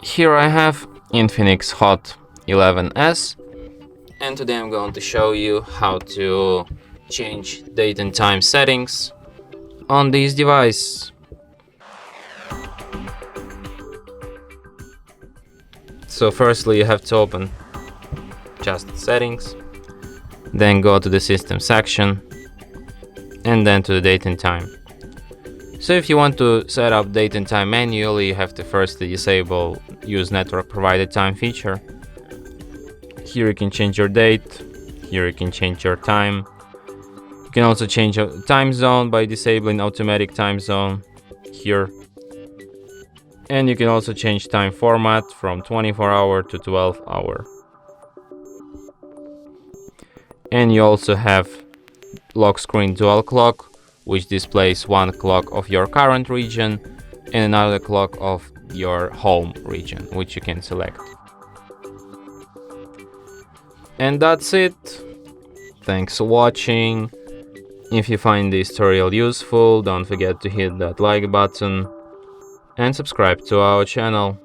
Here I have INFINIX Hot 11S, and today I'm going to show you how to change date and time settings on this device. So firstly you have to open just settings, then go to the system section, and then to the date and time. So if you want to set up date and time manually, you have to firstly disable use network provided time feature. Here you can change your date, here you can change your time. You can also change your time zone by disabling automatic time zone here. And you can also change time format from 24-hour to 12-hour. And you also have lock screen dual clock, which displays one clock of your current region and another clock of your home region, which you can select. And that's it. Thanks for watching. If you find this tutorial useful, don't forget to hit that like button and subscribe to our channel.